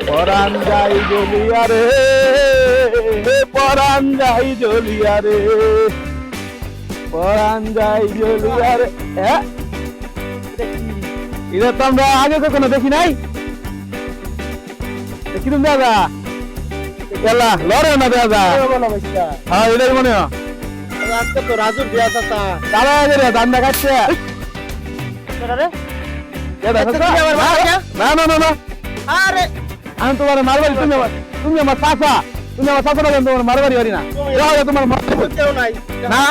পরাণ যাই জ্বলিয়া রে, পরাণ যাই জ্বলিয়া রে, পরাণ যাই জ্বলিয়া রে। হ্যাঁ, এটা তো আমরা আগে কখনো দেখি নাই। কিরম দাদা এলা লড়ে না দাদা? হ্যাঁ এটাই মনে হয়। আজকে তো রাজুর বিয়া চাচা। দাদা রে ধান দেখাচ্ছে। না না না না, আরে আমি তোমার মারবাড়ি, তুমি আমার চাচা, তুমি আমার চাচা, তোমার মারবাড়ি বাড়ি না, তোমার কেউ নাই না